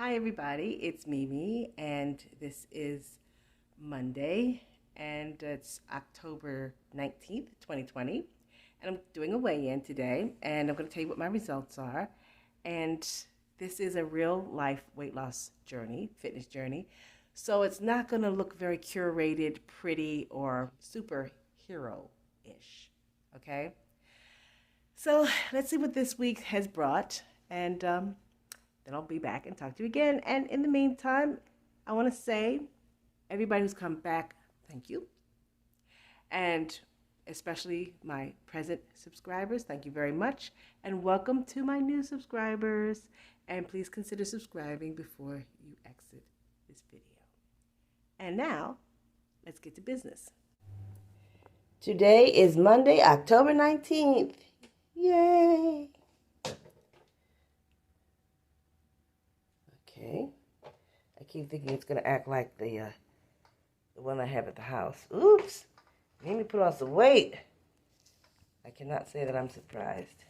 Hi everybody, it's Mimi and this is Monday and it's October 19th, 2020 and I'm doing a weigh-in today and I'm going to tell you what my results are. And this is a real life weight loss journey, fitness journey. So it's not going to look very curated, pretty, or superhero-ish, okay? So let's see what this week has brought and then I'll be back and talk to you again. And in the meantime, I want to say, everybody who's come back, thank you. And especially my present subscribers, thank you very much. And welcome to my new subscribers. And please consider subscribing before you exit this video. And now, let's get to business. Today is Monday, October 19th. Yay! Okay. I keep thinking it's going to act like the one I have at the house. Oops. Made me put on some weight. I cannot say that I'm surprised.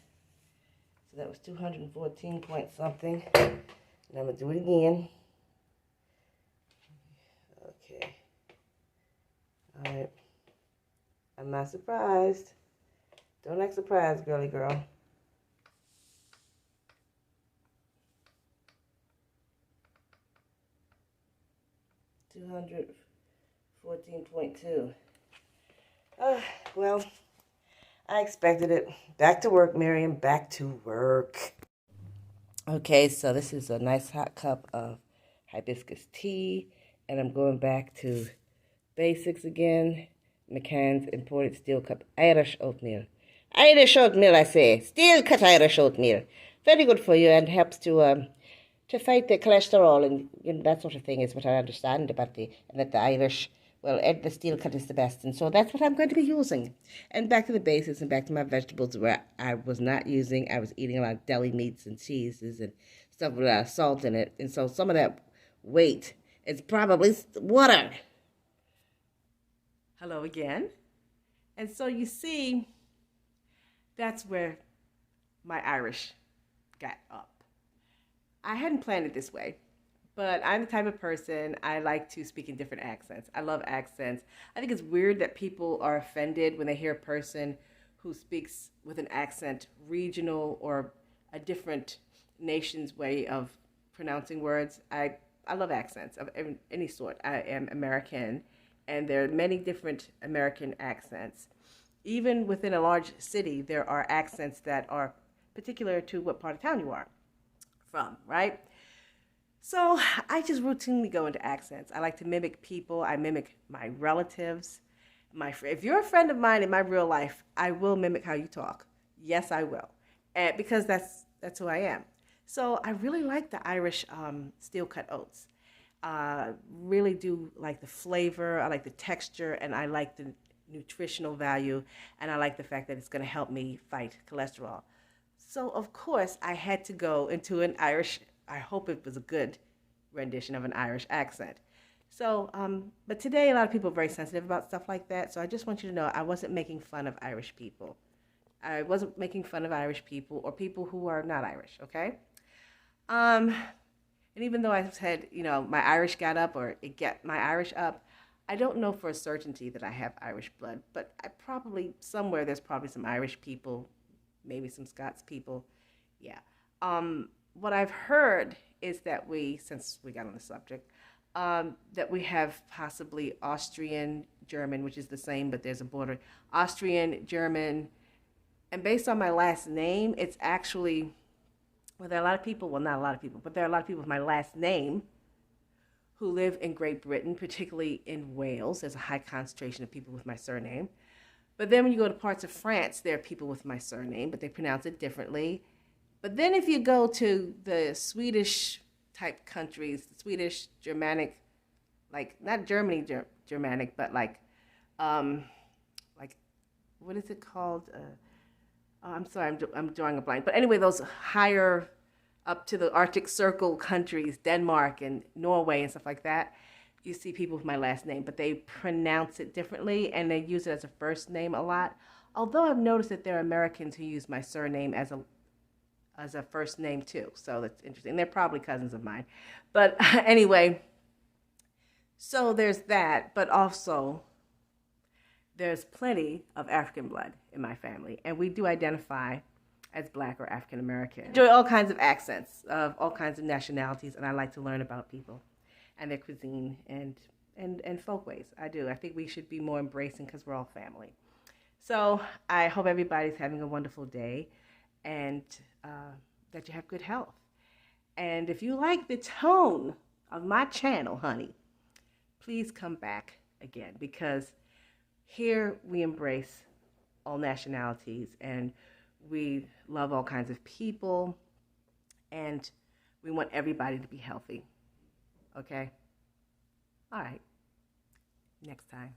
So that was 214 point something. And I'm going to do it again. Okay. All right. I'm not surprised. Don't act surprised, girly girl. 214.2. Well, I expected it. Back to work, Miriam. Back to work. Okay, so this is a nice hot cup of hibiscus tea, and I'm going back to basics again. McCann's imported steel cut Irish oatmeal. Irish oatmeal, I say. Steel cut Irish oatmeal. Very good for you and helps to fight the cholesterol and that sort of thing is what I understand about that the Irish, well, the steel cut is the best. And so that's what I'm going to be using. And back to the basics and back to my vegetables where I was eating a lot of deli meats and cheeses and stuff with a lot of salt in it. And so some of that weight is probably water. Hello again. And so you see, that's where my Irish got up. I hadn't planned it this way, but I'm the type of person, I like to speak in different accents. I love accents. I think it's weird that people are offended when they hear a person who speaks with an accent, regional or a different nation's way of pronouncing words. I love accents of any sort. I am American, and there are many different American accents. Even within a large city, there are accents that are particular to what part of town you are from, right? So I just routinely go into accents. I like to mimic people. I mimic my relatives. If you're a friend of mine in my real life, I will mimic how you talk. Yes, I will, and because that's who I am. So I really like the Irish steel cut oats. Really do like the flavor. I like the texture, and I like the nutritional value, and I like the fact that it's going to help me fight cholesterol. So, of course, I had to go into an Irish, I hope it was a good rendition of an Irish accent. So, but today a lot of people are very sensitive about stuff like that. So I just want you to know I wasn't making fun of Irish people. I wasn't making fun of Irish people or people who are not Irish, okay? And even though I said, my Irish got up or it get my Irish up, I don't know for a certainty that I have Irish blood, but somewhere there's probably some Irish people, maybe some Scots people. Yeah. What I've heard is that since we got on the subject, that we have possibly Austrian, German, which is the same, but there's a border. Austrian, German, and based on my last name, it's actually, there are a lot of people, well, not a lot of people, but there are a lot of people with my last name who live in Great Britain, particularly in Wales. There's a high concentration of people with my surname. But then when you go to parts of France, there are people with my surname, but they pronounce it differently. But then if you go to the Swedish type countries, the Swedish, Germanic, like not Germany Germanic, but like what is it called? I'm sorry, I'm drawing a blank. But anyway, those higher up to the Arctic Circle countries, Denmark and Norway and stuff like that, you see people with my last name, but they pronounce it differently and they use it as a first name a lot. Although I've noticed that there are Americans who use my surname as as a first name too. So that's interesting. They're probably cousins of mine. But anyway, so there's that, but also there's plenty of African blood in my family, and we do identify as Black or African American. I enjoy all kinds of accents of all kinds of nationalities, and I like to learn about people and their cuisine and folkways. I do. I think we should be more embracing because we're all family. So I hope everybody's having a wonderful day, and that you have good health. And if you like the tone of my channel, honey, please come back again, because here we embrace all nationalities and we love all kinds of people, and we want everybody to be healthy. Okay? All right. Next time.